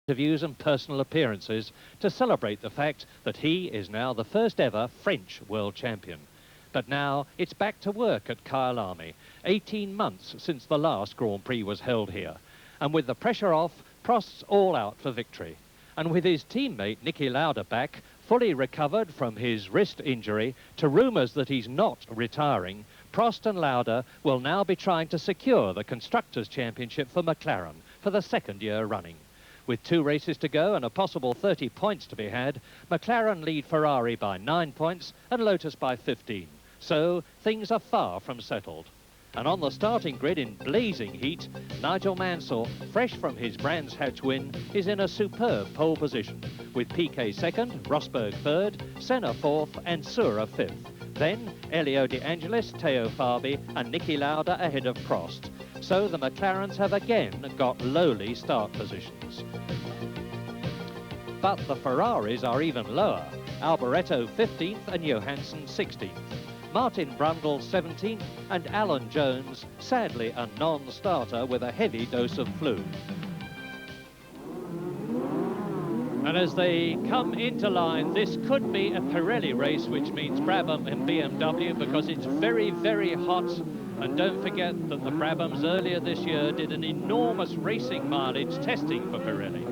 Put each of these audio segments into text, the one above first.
interviews and personal appearances to celebrate the fact that he is now the first ever French world champion. But now it's back to work at Kyalami, 18 months since the last Grand Prix was held here. And with the pressure off, Prost's all out for victory. And with his teammate Niki Lauda back, fully recovered from his wrist injury, to rumours that he's not retiring, Prost and Lauda will now be trying to secure the Constructors' Championship for McLaren for the second year running. With 2 races to go and a possible 30 points to be had, McLaren lead Ferrari by 9 points and Lotus by 15. So things are far from settled. And on the starting grid in blazing heat, Nigel Mansell, fresh from his Brands Hatch win, is in a superb pole position, with Piquet second, Rosberg third, Senna fourth and Sura fifth. Then Elio De Angelis, Teo Fabi and Niki Lauda ahead of Prost. So the McLarens have again got lowly start positions. But the Ferraris are even lower. Alboreto 15th and Johansson 16th. Martin Brundle 17th and Alan Jones, sadly a non-starter with a heavy dose of flu. And as they come into line, this could be a Pirelli race, which means Brabham and BMW, because it's very, very hot. And don't forget that the Brabhams earlier this year did an enormous racing mileage testing for Pirelli.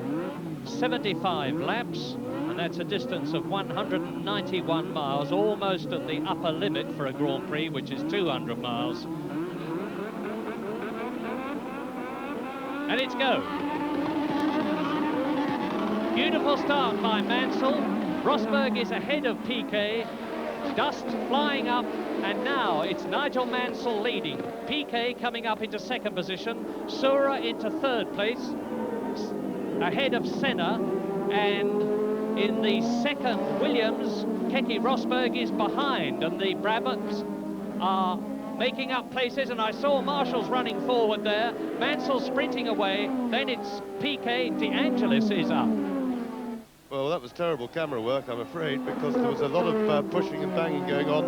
75 laps, and that's a distance of 191 miles, almost at the upper limit for a Grand Prix, which is 200 miles. And it's go. Beautiful start by Mansell. Rosberg is ahead of Piquet. Dust flying up, and now it's Nigel Mansell leading. Piquet coming up into second position, Sura into third place, ahead of Senna, and in the second Williams, Keke Rosberg is behind, and the Brabhams are making up places, and I saw Marshall's running forward there, Mansell sprinting away, then it's Piquet, De Angelis is up. Well, that was terrible camera work, I'm afraid, because there was a lot of pushing and banging going on.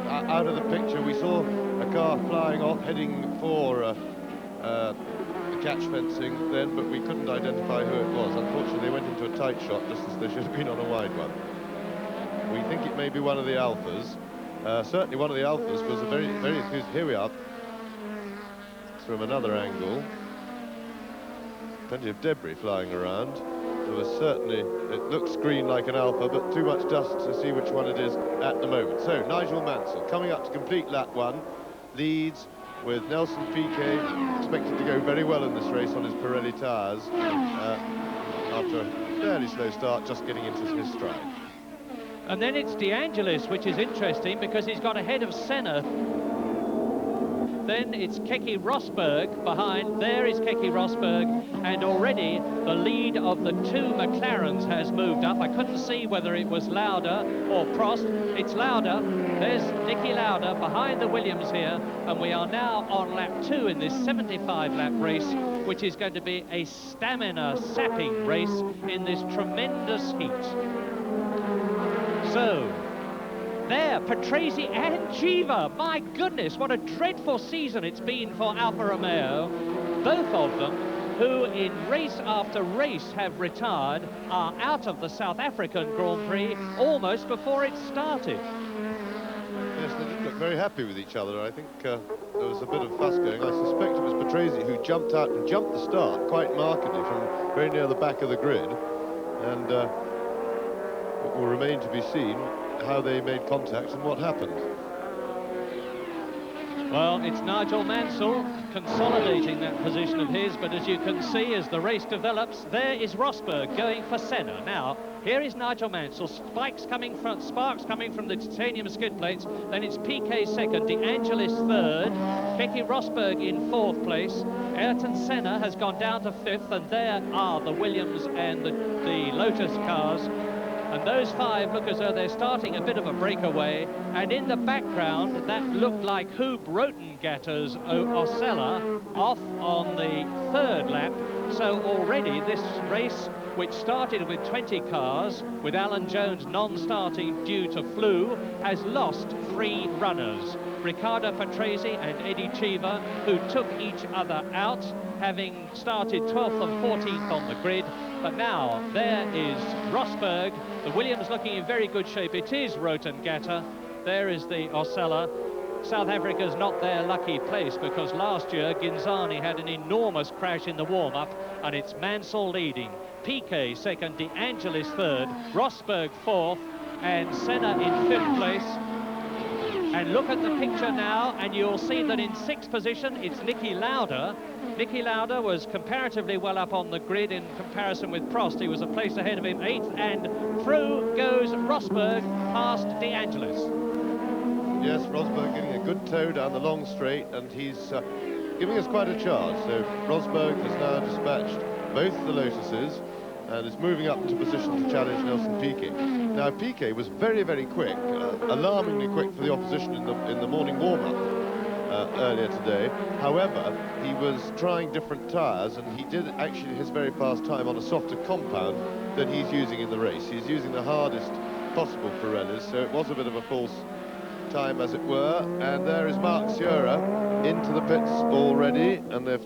Out of the picture, we saw a car flying off, heading for the catch fencing then, but we couldn't identify who it was. Unfortunately, they went into a tight shot, just as they should have been on a wide one. We think it may be one of the Alphas. Certainly one of the Alphas was a very, very enthused. Here we are. It's from another angle. Plenty of debris flying around. There was certainly, it looks green like an Alpha, but too much dust to see which one it is at the moment. So Nigel Mansell coming up to complete lap 1, leads with Nelson Piquet, expected to go very well in this race on his Pirelli tyres after a fairly slow start, just getting into his stride. And then it's De Angelis, which is interesting because he's got ahead of Senna. Then it's Keke Rosberg behind. There is Keke Rosberg, and already the lead of the 2 McLarens has moved up. I couldn't see whether it was Lauda or Prost. It's Lauda. There's Niki Lauda behind the Williams here, and we are now on lap 2 in this 75-lap race, which is going to be a stamina-sapping race in this tremendous heat. So, there, Patrese and Giva. My goodness, what a dreadful season it's been for Alfa Romeo. Both of them, who in race after race have retired, are out of the South African Grand Prix almost before it started. Yes, they didn't look very happy with each other. I think there was a bit of fuss going. I suspect it was Patrese who jumped out and jumped the start quite markedly from very near the back of the grid. And it will remain to be seen how they made contact and what happened. Well, it's Nigel Mansell consolidating that position of his, but as you can see, as the race develops, there is Rosberg going for Senna. Now, here is Nigel Mansell, sparks coming from the titanium skid plates, then it's Piquet second, De Angelis third, Keke Rosberg in fourth place, Ayrton Senna has gone down to fifth, and there are the Williams and the Lotus cars. And those 5 look as though they're starting a bit of a breakaway. And in the background, that looked like Hub Rotengatter's Osella off on the 3rd lap. So already this race which started with 20 cars, with Alan Jones non-starting due to flu, has lost 3 runners. Riccardo Patrese and Eddie Cheever, who took each other out, having started 12th and 14th on the grid. But now there is Rosberg, the Williams looking in very good shape. It is Rotengata. There is the Osella. South Africa's not their lucky place, because last year Ginzani had an enormous crash in the warm-up, and it's Mansell leading, Piquet second, De Angelis third, Rosberg fourth, and Senna in 5th place. And look at the picture now, and you'll see that in 6th position it's Niki Lauda. Niki Lauda was comparatively well up on the grid in comparison with Prost. He was a place ahead of him, 8th, and through goes Rosberg past De Angelis. Yes, Rosberg getting a good tow down the long straight, and he's giving us quite a charge. So Rosberg has now dispatched both the Lotuses and is moving up to position to challenge Nelson Piquet. Now, Piquet was very, very quick, alarmingly quick for the opposition in the morning warm-up earlier today. However, he was trying different tyres, and he did actually his very fast time on a softer compound than he's using in the race. He's using the hardest possible Pirellis, so it was a bit of a false time, as it were. And there is Mark Sierra into the pits already, and they're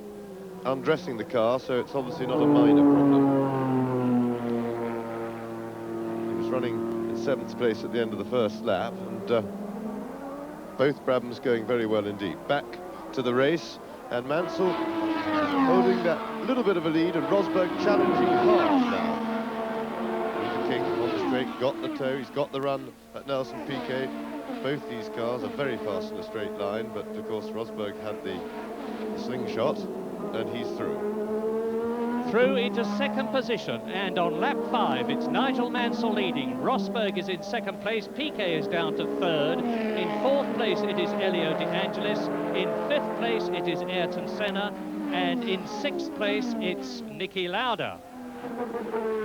undressing the car, so it's obviously not a minor problem. He was running in 7th place at the end of the first lap, and both Brabhams going very well indeed. Back to the race, and Mansell holding that little bit of a lead, and Rosberg challenging hard now. King on the straight, got the tow, he's got the run at Nelson Piquet. Both these cars are very fast in a straight line, but of course Rosberg had the slingshot, and he's through. Through into 2nd position, and on lap 5 it's Nigel Mansell leading. Rosberg is in 2nd place, Piquet is down to 3rd. In 4th place it is Elio De Angelis. In 5th place it is Ayrton Senna, and in 6th place it's Niki Lauda.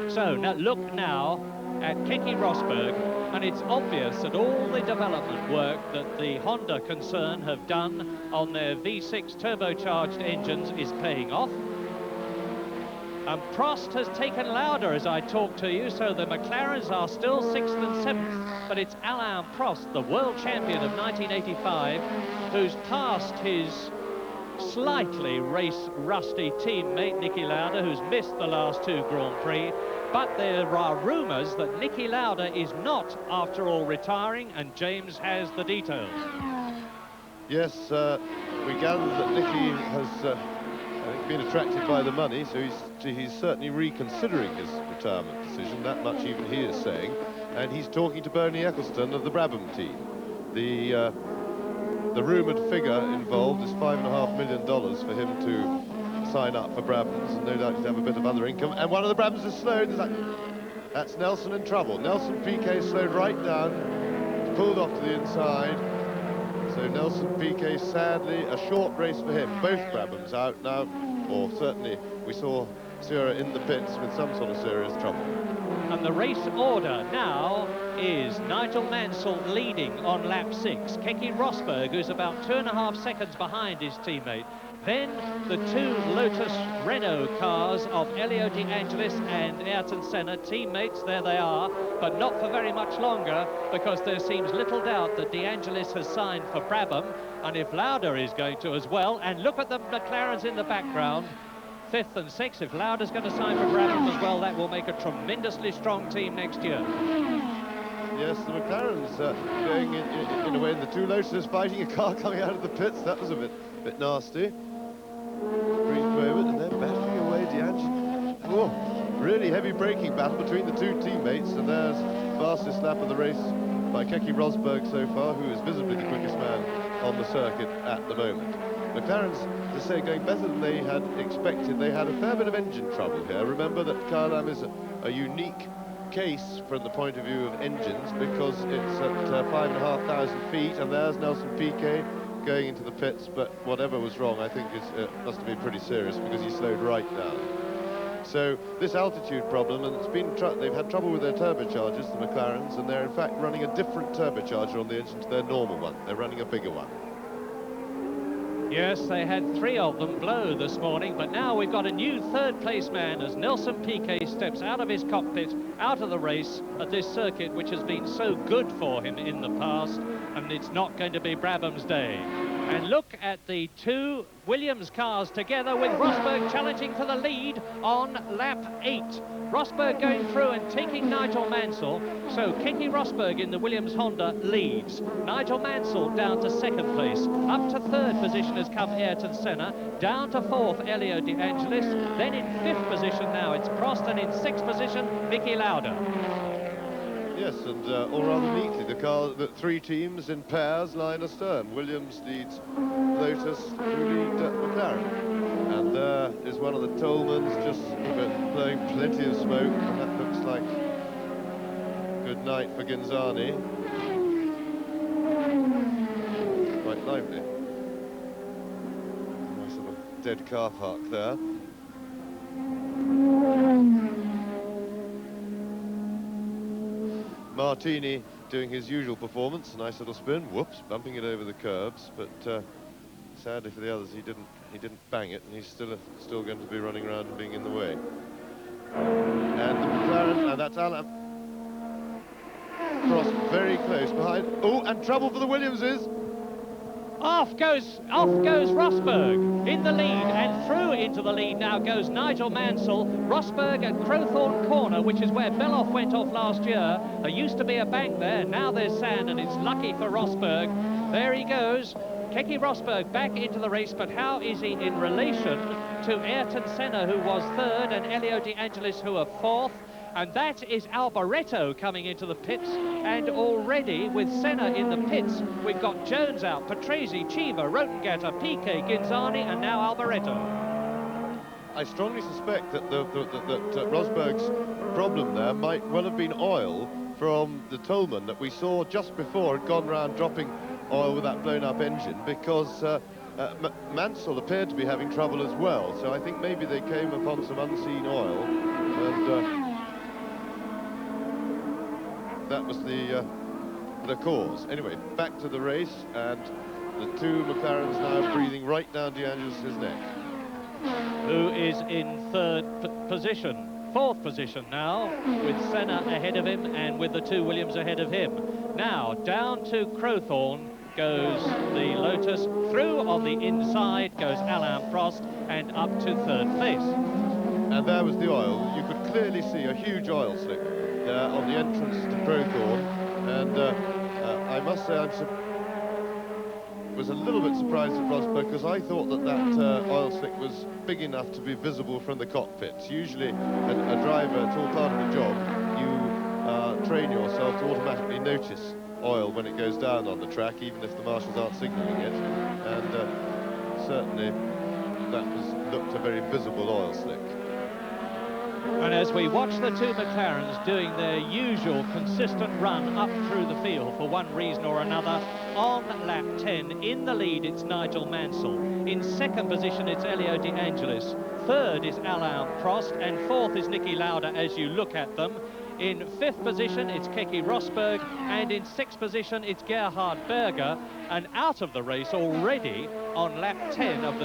So now look now at Keke Rosberg, and it's obvious that all the development work that the Honda concern have done on their V6 turbocharged engines is paying off. And Prost has taken Lauda as I talk to you, so the McLarens are still 6th and 7th, but it's Alain Prost, the world champion of 1985, who's passed his slightly race-rusty teammate Niki Lauda, who's missed the last 2 Grand Prix. But there are rumours that Niki Lauda is not, after all, retiring, and James has the details. Yes, we gather that Niki has been attracted by the money, so he's certainly reconsidering his retirement decision. That much even he is saying, and he's talking to Bernie Ecclestone of the Brabham team. The rumoured figure involved is $5.5 million for him to sign up for Brabhams, and no doubt he'd have a bit of other income. And one of the Brabhams is slowed. That's Nelson in trouble. Nelson Piquet slowed right down, pulled off to the inside. So Nelson Piquet, sadly, a short race for him. Both Brabhams out now, or certainly we saw Sierra in the pits with some sort of serious trouble. And the race order now is Nigel Mansell leading on lap 6. Keke Rosberg, who's about 2.5 seconds behind his teammate. Then the 2 Lotus Renault cars of Elio De Angelis and Ayrton Senna, teammates, there they are, but not for very much longer, because there seems little doubt that De Angelis has signed for Brabham, and if Lauda is going to as well, and look at the McLarens in the background, 5th and 6th. If Lauda's going to sign for Brabham as well, that will make a tremendously strong team next year. Yes, the McLarens going in a way, in the 2 Lotuses fighting a car coming out of the pits. That was a bit nasty. Brief moment, and then battling away De Angelis. Oh, really heavy braking battle between the 2 teammates, and there's the fastest lap of the race by Keke Rosberg so far, who is visibly the quickest man on the circuit at the moment. McLaren's, to say, going better than they had expected. They had a fair bit of engine trouble here. Remember that Kyalami is a unique case from the point of view of engines, because it's at 5,500 feet, and there's Nelson Piquet going into the pits, but whatever was wrong, I think must have been pretty serious, because he slowed right down. So this altitude problem, and it's been they've had trouble with their turbochargers, the McLarens, and they're in fact running a different turbocharger on the engine to their normal one. They're running a bigger one. Yes, they had 3 of them blow this morning, but now we've got a new third-place man as Nelson Piquet steps out of his cockpit, out of the race at this circuit, which has been so good for him in the past, and it's not going to be Brabham's day. And look at the 2 Williams cars together, with Rosberg challenging for the lead on lap 8. Rosberg going through and taking Nigel Mansell. So Keke Rosberg in the Williams Honda leads. Nigel Mansell down to 2nd place. Up to 3rd position has come Ayrton Senna. Down to 4th, Elio De Angelis. Then in 5th position now it's Prost, and in 6th position, Niki Lauda. Yes, and all rather neatly, the 3 teams in pairs, line astern. Williams leads Lotus, who lead McLaren. And there is one of the Tolmans just blowing plenty of smoke, and that looks like good night for Ginzani. Quite lively. Nice little dead car park there. Martini doing his usual performance, nice little spin, whoops, bumping it over the curbs, but sadly for the others he didn't bang it, and he's still going to be running around and being in the way. And the McLaren, and that's Alain Prost very close behind. Oh, and trouble for the Williamses. Off goes Rosberg in the lead, and through into the lead now goes Nigel Mansell. Rosberg at Crowthorne Corner, which is where Beloff went off last year. There used to be a bank there, now there's sand, and it's lucky for Rosberg. There he goes. Keke Rosberg back into the race, but how is he in relation to Ayrton Senna, who was 3rd, and Elio De Angelis, who are 4th? And that is Alboreto coming into the pits, and already with Senna in the pits, we've got Jones out, Patrese, Chiva, Rotengatter, Piquet, Ginzani, and now Alboreto. I strongly suspect that that Rosberg's problem there might well have been oil from the Tolman that we saw just before had gone round dropping oil with that blown-up engine, because Mansell appeared to be having trouble as well. So I think maybe they came upon some unseen oil, and that was the cause. Anyway, back to the race, and the 2 McLarens now breathing right down De Angelis' neck. Who is in 3rd position. 4th position now, with Senna ahead of him and with the 2 Williams ahead of him. Now, down to Crowthorne goes the Lotus. Through on the inside goes Alain Prost, and up to 3rd place. And there was the oil. You could clearly see a huge oil slick on the entrance to Crowthorne, and I must say I was a little bit surprised at Rosberg, because I thought that oil slick was big enough to be visible from the cockpits. Usually a driver, it's all part of the job, you train yourself to automatically notice oil when it goes down on the track, even if the marshals aren't signalling it, and certainly that looked a very visible oil slick. And as we watch the 2 McLarens doing their usual consistent run up through the field for one reason or another, on lap 10, in the lead it's Nigel Mansell. In 2nd position it's Elio De Angelis. 3rd is Alain Prost, and 4th is Niki Lauda as you look at them. In 5th position it's Keke Rosberg, and in 6th position it's Gerhard Berger. And out of the race already on lap 10 of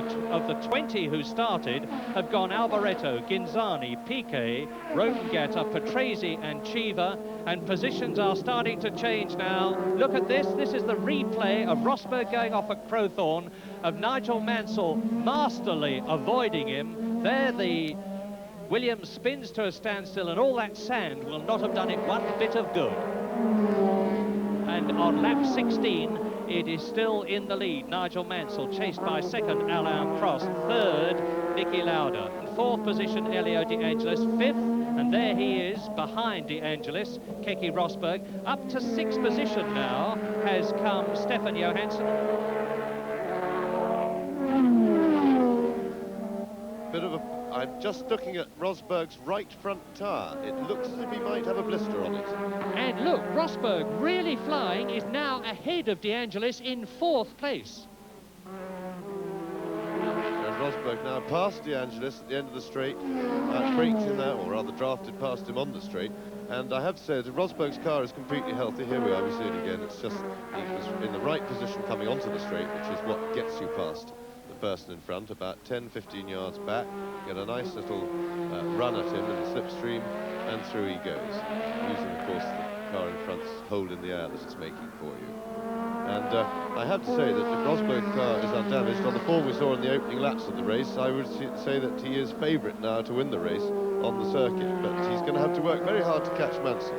the 20 who started have gone Alboreto, Ginzani, Piquet, Rotengatter, Patrese and Chiva, and positions are starting to change now. Look at this. This is the replay of Rosberg going off at Crowthorne, of Nigel Mansell masterly avoiding him. There the Williams spins to a standstill, and all that sand will not have done it one bit of good. And on lap 16, it is still in the lead. Nigel Mansell, chased by 2nd Alain Prost, 3rd Niki Lauda, 4th position Elio De Angelis, 5th, and there he is behind De Angelis, Keke Rosberg. Up to 6th position now has come Stefan Johansson. I'm just looking at Rosberg's right front tyre. It looks as if he might have a blister on it. And look, Rosberg, really flying, is now ahead of De Angelis in 4th place. And Rosberg now past De Angelis at the end of the straight, braked in there, or rather drafted past him on the straight. And I have to say that Rosberg's car is completely healthy. Here we are, we see it again. It's just, he was in the right position coming onto the straight, which is what gets you past the person in front, about 10-15 yards back, get a nice little run at him in the slipstream, and through he goes, using, of course, the car in front's hold in the air that it's making for you. And I have to say that if Rosberg's car is undamaged, on the form we saw in the opening laps of the race, I would say that he is favourite now to win the race on the circuit, but he's going to have to work very hard to catch Mansell.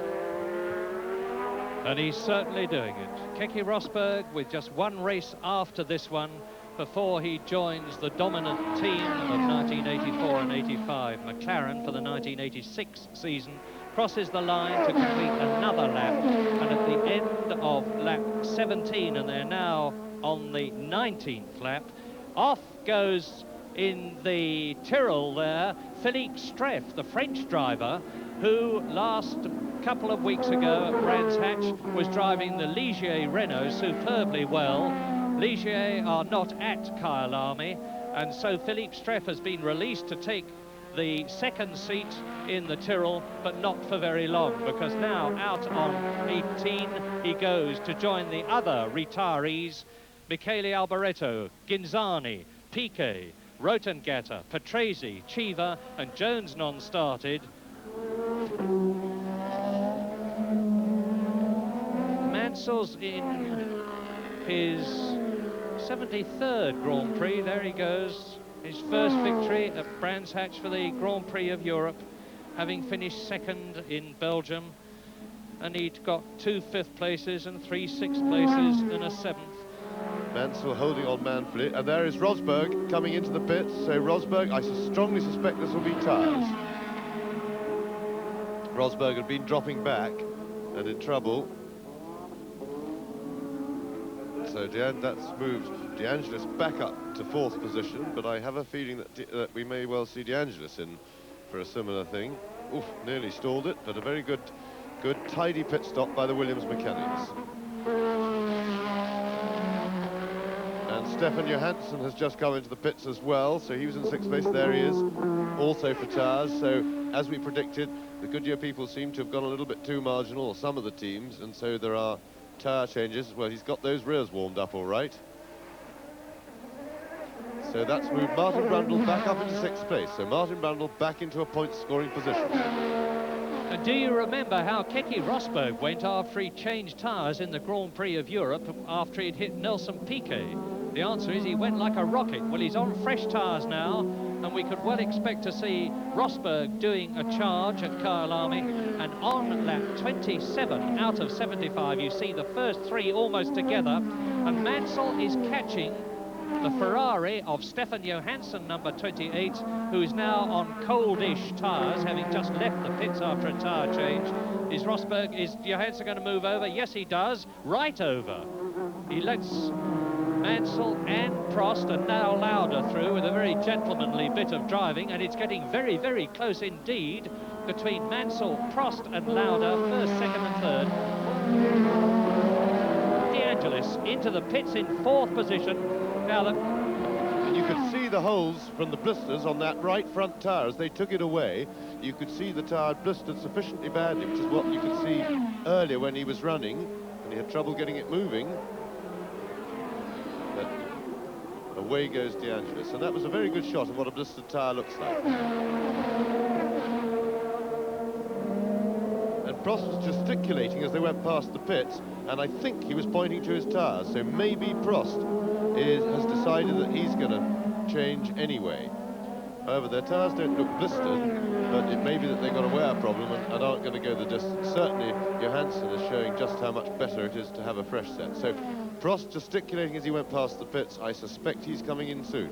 And he's certainly doing it. Keke Rosberg with just one race after this one before he joins the dominant team of 1984 and 85, McLaren, for the 1986 season, crosses the line to complete another lap, and at the end of lap 17, and they're now on the 19th lap, off goes in the Tyrrell there Philippe Streff, the French driver, who last couple of weeks ago at Brands Hatch was driving the Ligier Renault superbly well. Ligier are not at Kyalami, and so Philippe Streff has been released to take the second seat in the Tyrrell, but not for very long, because now out on 18 he goes to join the other retirees: Michele Alboreto, Ginzani, Piquet, Rotengatter, Patrese, Chiva, and Jones non-started. Mansell's in his 73rd Grand Prix. There he goes, his first victory at Brands Hatch for the Grand Prix of Europe, having finished second in Belgium, and he'd got 2 5th places and 3 6th places and a 7th. Mansell holding on manfully, and there is Rosberg coming into the pits. So Rosberg, I strongly suspect this will be tyres. Rosberg had been dropping back and in trouble. So that's moved De Angelis back up to 4th position, but I have a feeling that we may well see De Angelis in for a similar thing. Oof, nearly stalled it, but a very good tidy pit stop by the Williams mechanics. And Stefan Johansson has just come into the pits as well, so he was in 6th place. There he is, also for tyres. So, as we predicted, the Goodyear people seem to have gone a little bit too marginal, or some of the teams, and so there are tyre changes. Well, he's got those rears warmed up all right. So that's moved Martin Brundle back up into 6th place. So Martin Brundle back into a point-scoring position. And do you remember how Keke Rosberg went after he changed tyres in the Grand Prix of Europe after he'd hit Nelson Piquet? The answer is he went like a rocket. Well, he's on fresh tyres now, and we could well expect to see Rosberg doing a charge at Kyalami. And on lap 27 out of 75, you see the first 3 almost together, and Mansell is catching the Ferrari of Stefan Johansson, number 28, who is now on coldish tyres, having just left the pits after a tyre change. Is Johansson going to move over? Yes, he does. Right over. He lets Mansell and Prost and now Lauda through with a very gentlemanly bit of driving, and it's getting very, very close indeed between Mansell, Prost and Lauda, first, second and third. De Angelis into the pits in 4th position. Now and you could see the holes from the blisters on that right front tyre as they took it away. You could see the tyre blistered sufficiently badly, which is what you could see earlier when he was running, and he had trouble getting it moving. But away goes De Angelis, and that was a very good shot of what a blistered tyre looks like. And Prost was gesticulating as they went past the pits, and I think he was pointing to his tyres, so maybe Prost has decided that he's going to change anyway. However, their tyres don't look blistered, but it may be that they've got a wear problem and aren't going to go the distance. Certainly, Johansson is showing just how much better it is to have a fresh set. So, Prost gesticulating as he went past the pits. I suspect he's coming in soon.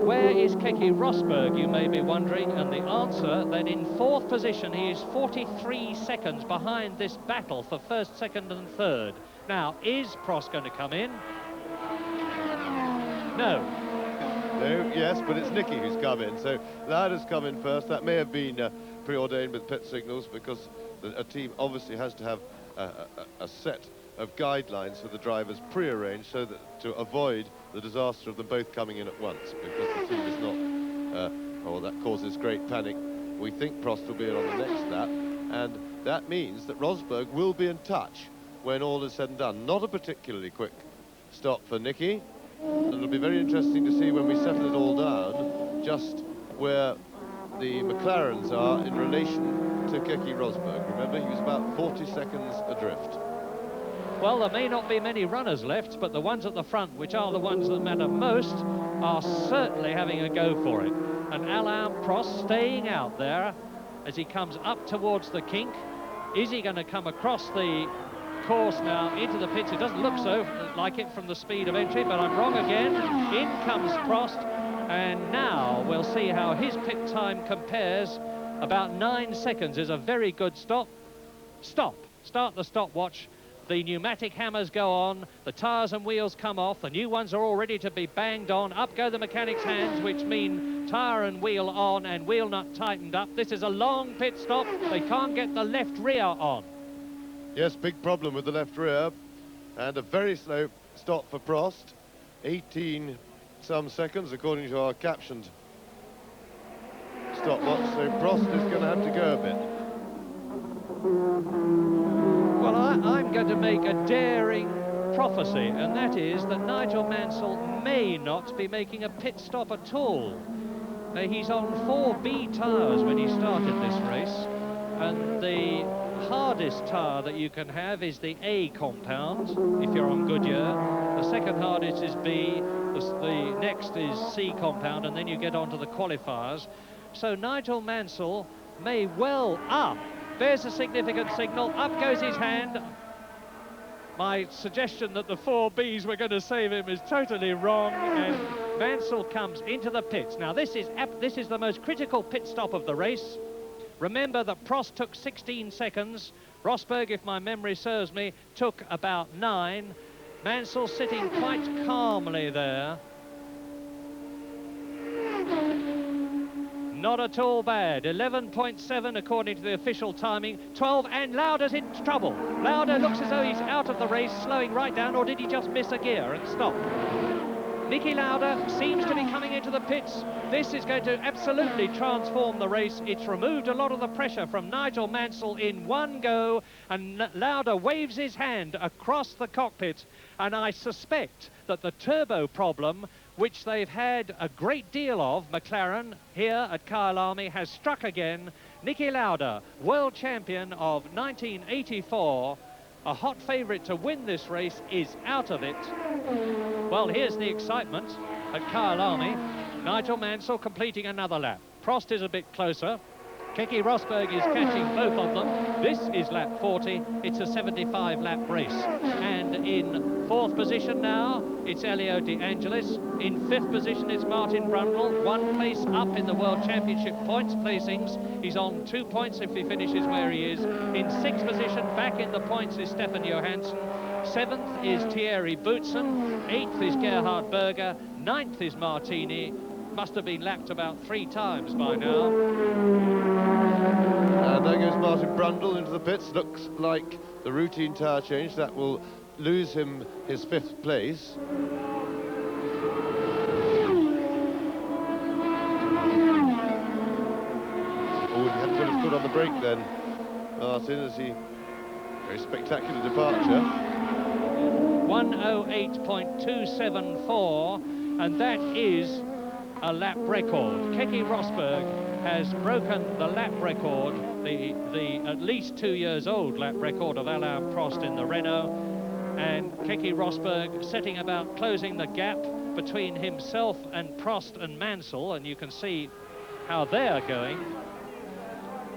where is Keke Rosberg, you may be wondering, and the answer, then in 4th position, he is 43 seconds behind this battle for 1st, 2nd and 3rd. Now, is Prost going to come in? No. No, yes, but it's Nicky who's come in, so Lauda's come in first. That may have been preordained with pit signals, because a team obviously has to have a set of guidelines for the drivers pre-arranged, so that to avoid the disaster of them both coming in at once, because the team is not, that causes great panic. We think Prost will be in on the next lap, and that means that Rosberg will be in touch when all is said and done. Not a particularly quick stop for Nicky, and it'll be very interesting to see when we settle it all down just where the McLarens are in relation to Keke Rosberg. Remember, he was about 40 seconds adrift. Well, there may not be many runners left, but the ones at the front, which are the ones that matter most, are certainly having a go for it. And Alain Prost staying out there as he comes up towards the kink. Is he going to come across the course now into the pits? It doesn't look so like it from the speed of entry, but I'm wrong again. In comes Prost, and now we'll see how his pit time compares. About 9 seconds is a very good stop. Start the stopwatch. The pneumatic hammers go on, the tyres and wheels come off, the new ones are all ready to be banged on. Up go the mechanics' hands, which mean tyre and wheel on and wheel nut tightened up. This is a long pit stop. They can't get the left rear on. Yes, big problem with the left rear, and a very slow stop for Prost. 18 some seconds according to our captioned stopwatch, so Prost is going to have to go a bit. Well, I'm going to make a daring prophecy, and that is that Nigel Mansell may not be making a pit stop at all. He's on 4B tyres when he started this race, and the hardest tyre that you can have is the A compound if you're on Goodyear. The second hardest is B, the next is C compound, and then you get onto the qualifiers. So Nigel Mansell may well there's a significant signal. Up goes his hand. My suggestion that the 4Bs were going to save him is totally wrong, and Mansell comes into the pits. Now, this is the most critical pit stop of the race. Remember that Prost took 16 seconds. Rosberg, if my memory serves me, took about 9. Mansell sitting quite calmly there. Not at all bad. 11.7 according to the official timing. 12, and Lauda's in trouble. Lauda looks as though he's out of the race, slowing right down, or did he just miss a gear and stop? Niki Lauda seems to be coming into the pits. This is going to absolutely transform the race. It's removed a lot of the pressure from Nigel Mansell in one go, and Lauda waves his hand across the cockpit, and I suspect that the turbo problem, which they've had a great deal of, McLaren, here at Kyalami, has struck again. Niki Lauda, world champion of 1984, a hot favourite to win this race, is out of it. Well, here's the excitement at Kyalami. Nigel Mansell completing another lap. Prost is a bit closer. Keke Rosberg is catching both of them. This is lap 40. It's a 75-lap race. And in 4th position now, it's Elio De Angelis. In 5th position, it's Martin Brundle. 1 place up in the World Championship points placings. He's on 2 points if he finishes where he is. In 6th position, back in the points, is Stefan Johansson. 7th is Thierry Boutsen. 8th is Gerhard Berger. 9th is Martini. Must have been lapped about 3 times by now. And there goes Martin Brundle into the pits. Looks like the routine tyre change. That will lose him his 5th place. Oh, he had to put his foot on the brake then, Martin, as he... Very spectacular departure. 1:08.274, and that is a lap record. Keke Rosberg has broken the lap record, the at least 2 years old lap record of Alain Prost in the Renault, and Keke Rosberg setting about closing the gap between himself and Prost and Mansell, and you can see how they're going.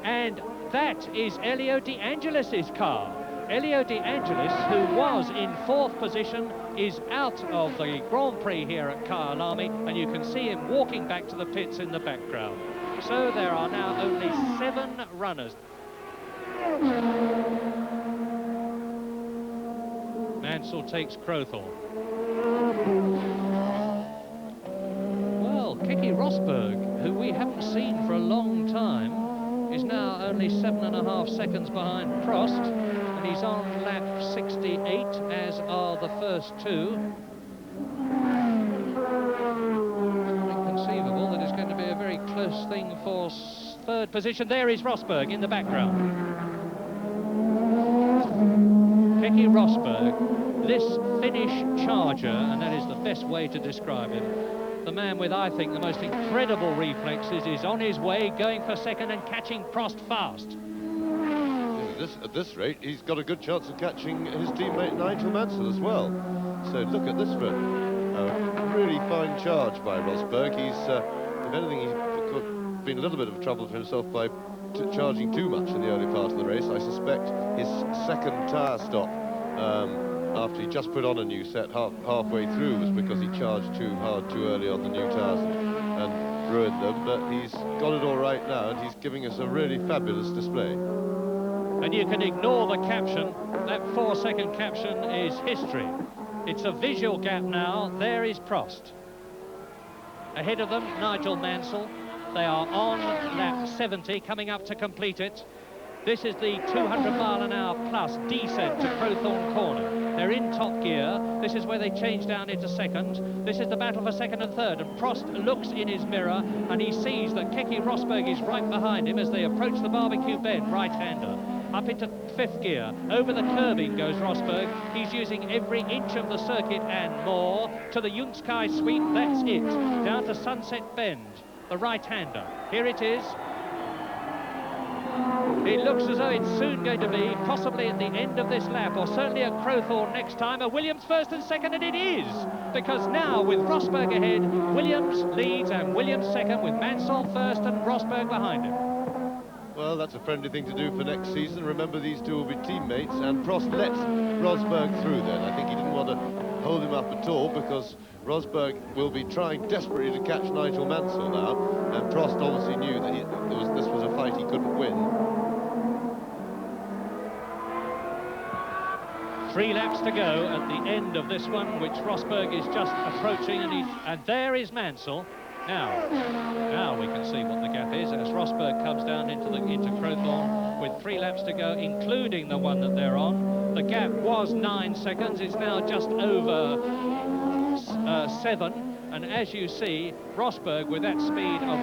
And that is Elio De Angelis' car. Elio De Angelis, who was in 4th position, is out of the Grand Prix here at Kyalami, and you can see him walking back to the pits in the background. So there are now only 7 runners. Mansell takes Crothall. Well, Keke Rosberg, who we haven't seen for a long time, is now only 7.5 seconds behind Prost, and he's on lap 68, as are the first 2. Inconceivable that it's going to be a very close thing for third position. There is Rosberg in the background. Keke Rosberg, this Finnish charger, and that is the best way to describe him, the man with, I think, the most incredible reflexes, is on his way, going for second and catching Prost fast. At this rate, he's got a good chance of catching his teammate Nigel Mansell as well. So look at this for a really fine charge by Rosberg. He's, if anything, he's been a little bit of trouble for himself by charging too much in the early part of the race. I suspect his second tyre stop after he just put on a new set halfway through was because he charged too hard too early on the new tyres and ruined them. But he's got it all right now, and he's giving us a really fabulous display. And you can ignore the caption. That 4-second caption is history. It's a visual gap now. There is Prost. Ahead of them, Nigel Mansell. They are on lap 70, coming up to complete it. This is the 200-mile-an-hour plus descent to Crowthorne Corner. They're in top gear. This is where they change down into second. This is the battle for second and third. And Prost looks in his mirror and he sees that Keke Rosberg is right behind him as they approach the barbecue bend, right-hander. Up into fifth gear. Over the curbing goes Rosberg. He's using every inch of the circuit and more. To the Yunkskai sweep, that's it. Down to Sunset Bend, the right-hander. Here it is. It looks as though it's soon going to be, possibly at the end of this lap, or certainly at Crowthorne next time, a Williams first and second, and it is! Because now, with Rosberg ahead, Williams leads and Williams second, with Mansell first and Rosberg behind him. Well, that's a friendly thing to do for next season. Remember, these two will be teammates, and Prost lets Rosberg through then. I think he didn't want to hold him up at all, because Rosberg will be trying desperately to catch Nigel Mansell now, and Prost obviously knew that this was a fight he couldn't win. 3 laps to go at the end of this one, which Rosberg is just approaching, and there is Mansell. Now we can see what the gap is as Rosberg comes down into Crowthorne with 3 laps to go, including the one that they're on. The gap was 9 seconds. It's now just over 7. And as you see, Rosberg, with that speed of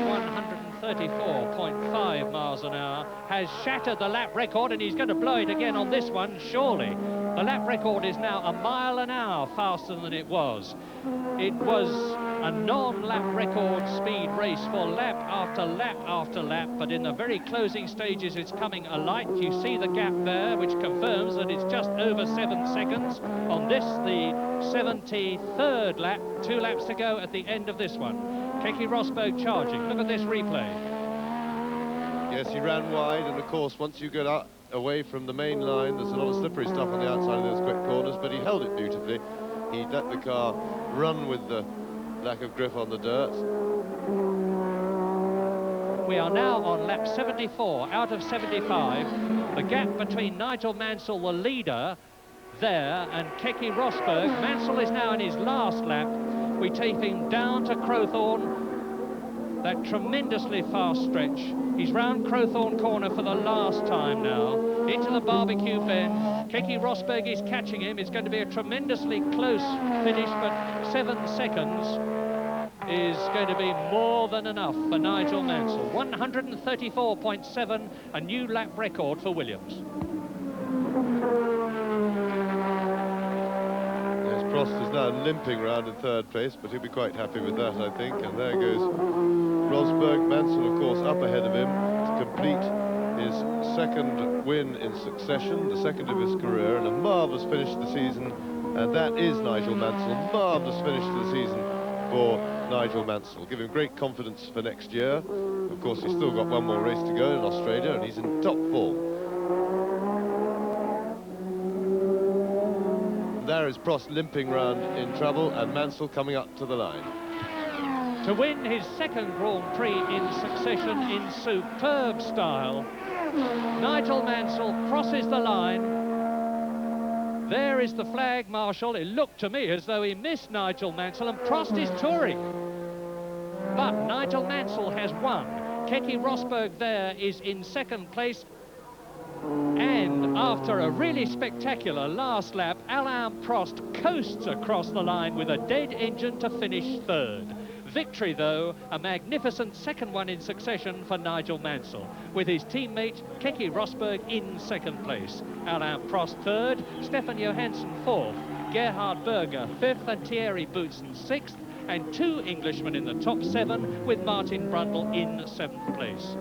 134.5 miles an hour, has shattered the lap record, and he's going to blow it again on this one, surely. The lap record is now a mile an hour faster than it was. It was a non-lap record speed race for lap after lap after lap, but in the very closing stages it's coming alight. You see the gap there, which confirms that it's just over 7 seconds. On this, the 73rd lap, 2 laps to go at the end of this one. Keke Rosberg charging. Look at this replay. Yes, he ran wide, and of course, once you get out away from the main line, there's a lot of slippery stuff on the outside of those quick corners, but he held it beautifully. He let the car run with the lack of grip on the dirt. We are now on lap 74 out of 75. The gap between Nigel Mansell, the leader, there, and Keke Rosberg. Mansell is now in his last lap. We take him down to Crowthorne, that tremendously fast stretch. He's round Crowthorne Corner for the last time now, into the barbecue bend. Keke Rosberg is catching him. It's going to be a tremendously close finish, but 7 seconds is going to be more than enough for Nigel Mansell. 134.7, a new lap record for Williams. Prost is now limping round in 3rd place, but he'll be quite happy with that, I think. And there goes Rosberg. Mansell, of course, up ahead of him to complete his 2nd win in succession, the 2nd of his career, and a marvellous finish to the season. And that is Nigel Mansell. Marvellous finish to the season for Nigel Mansell. Give him great confidence for next year. Of course, he's still got one more race to go in Australia, and he's in top form. There is Prost limping round in trouble, and Mansell coming up to the line. To win his 2nd Grand Prix in succession in superb style, Nigel Mansell crosses the line. There is the flag marshal. It looked to me as though he missed Nigel Mansell, and Prost is touring. But Nigel Mansell has won. Keke Rosberg there is in 2nd place. And after a really spectacular last lap, Alain Prost coasts across the line with a dead engine to finish 3rd. Victory, though, a magnificent second one in succession for Nigel Mansell, with his teammate Keke Rosberg in second place. Alain Prost third, Stefan Johansson fourth, Gerhard Berger fifth, and Thierry Boutsen sixth, and two Englishmen in the top seven, with Martin Brundle in seventh place.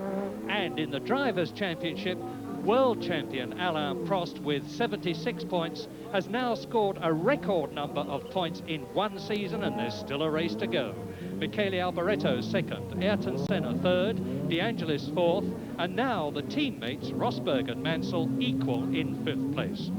And in the Drivers' Championship, world champion Alain Prost, with 76 points, has now scored a record number of points in one season, and there's still a race to go. Michele Alboreto second, Ayrton Senna third, De Angelis fourth, and now the teammates Rosberg and Mansell equal in fifth place.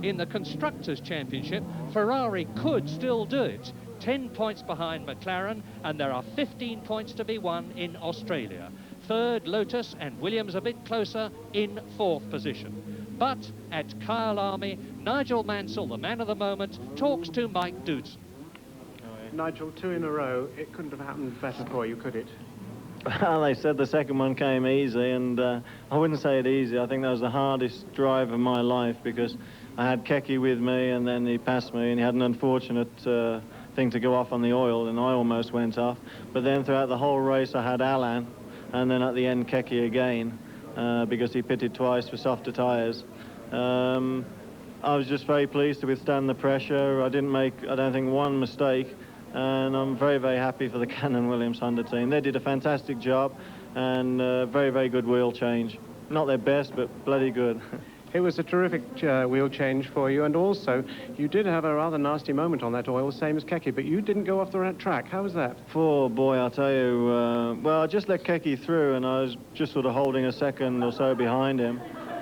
In the Constructors' Championship, Ferrari could still do it. 10 points behind McLaren, and there are 15 points to be won in Australia. Third, Lotus, and Williams a bit closer in fourth position. But at Kyalami, Nigel Mansell, the man of the moment, talks to Mike Doodson. Nigel, two in a row, it couldn't have happened better for you, could it? Well, they said the second one came easy, and I wouldn't say it easy. I think that was the hardest drive of my life, because I had Keke with me, and then he passed me, and he had an unfortunate thing to go off on the oil, and I almost went off. But then throughout the whole race, I had Alain, and then at the end, Keke again, because he pitted twice for softer tyres. I was just very pleased to withstand the pressure. I didn't make, I don't think, one mistake. And I'm very, very happy for the Cannon Williams Honda team. They did a fantastic job, and very, very good wheel change. Not their best, but bloody good. It was a terrific wheel change for you, and also you did have a rather nasty moment on that oil, same as Keke, but you didn't go off the track. How was that? Oh boy, I'll tell you, well, I just let Keke through, and I was just sort of holding a second or so behind him,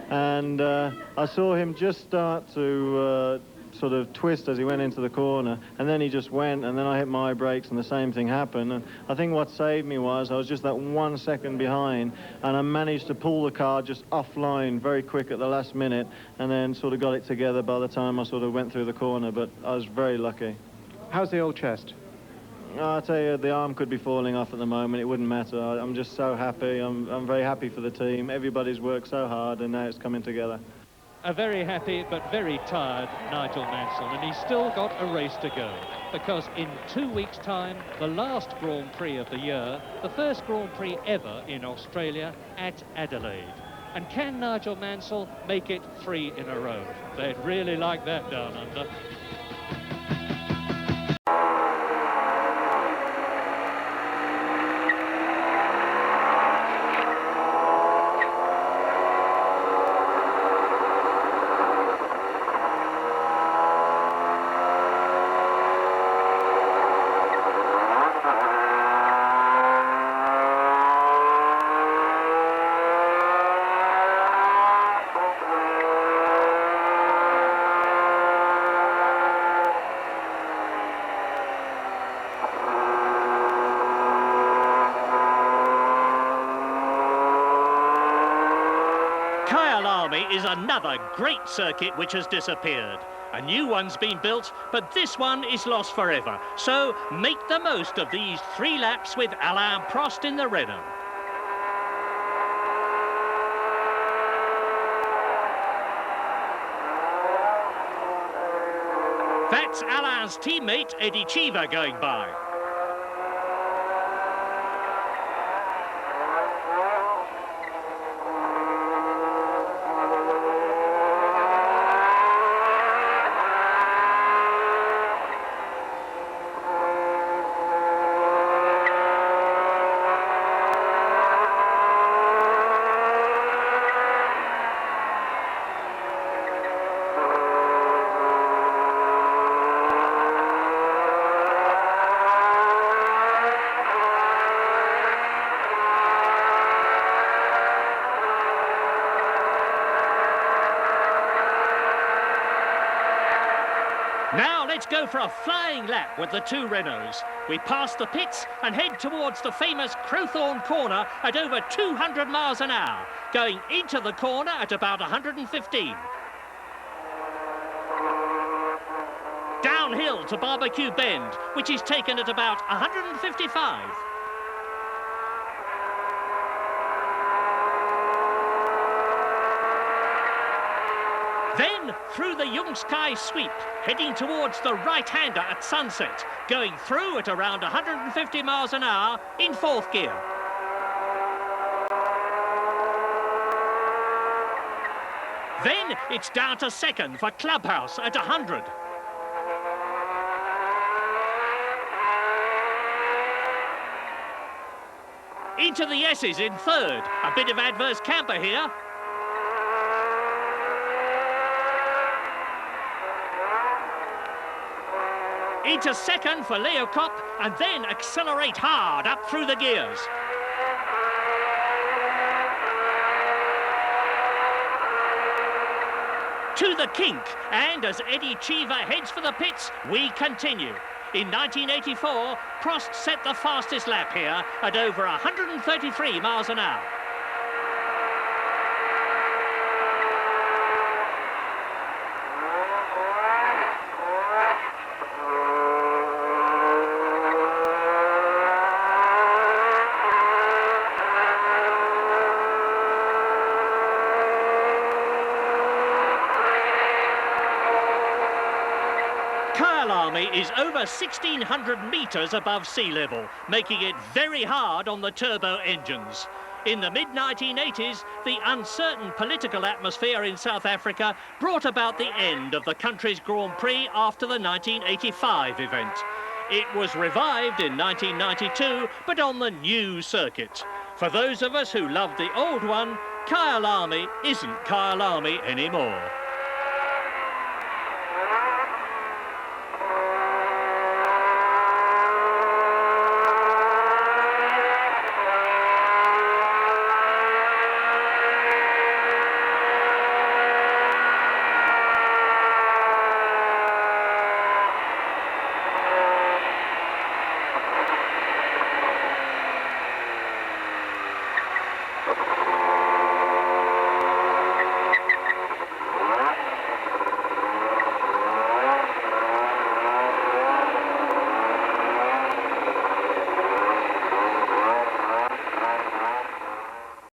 and I saw him just start to sort of twist as he went into the corner, and then he just went, and then I hit my brakes, and the same thing happened. And I think what saved me was I was just that 1 second behind, and I managed to pull the car just offline very quick at the last minute, and then sort of got it together by the time I sort of went through the corner. But I was very lucky. How's the old chest? I'll tell you, the arm could be falling off at the moment. It wouldn't matter. I'm just so happy. I'm very happy for the team. Everybody's worked so hard, and now it's coming together. A very happy but very tired Nigel Mansell, and he's still got a race to go, because in 2 weeks' time, the last Grand Prix of the year, the first Grand Prix ever in Australia at Adelaide. And can Nigel Mansell make it 3 in a row? They'd really like that down under. Kyalami is another great circuit which has disappeared. A new one's been built, but this one is lost forever. So make the most of these 3 laps with Alain Prost in the Renault. That's Alain's teammate Eddie Cheever going by. Now let's go for a flying lap with the 2 Renaults. We pass the pits and head towards the famous Crowthorne corner at over 200 miles an hour, going into the corner at about 115. Downhill to Barbecue Bend, which is taken at about 155. Then through the Sky sweep, heading towards the right-hander at sunset, going through at around 150 miles an hour in 4th gear. Then it's down to 2nd for Clubhouse at 100. Into the S's in 3rd. A bit of adverse camber here. Into 2nd for Leo Kopp, and then accelerate hard up through the gears. To the kink, and as Eddie Cheever heads for the pits, we continue. In 1984, Prost set the fastest lap here at over 133 miles an hour. Kyalami is over 1,600 metres above sea level, making it very hard on the turbo engines. In the mid-1980s, the uncertain political atmosphere in South Africa brought about the end of the country's Grand Prix after the 1985 event. It was revived in 1992, but on the new circuit. For those of us who loved the old one, Kyalami isn't Kyalami anymore.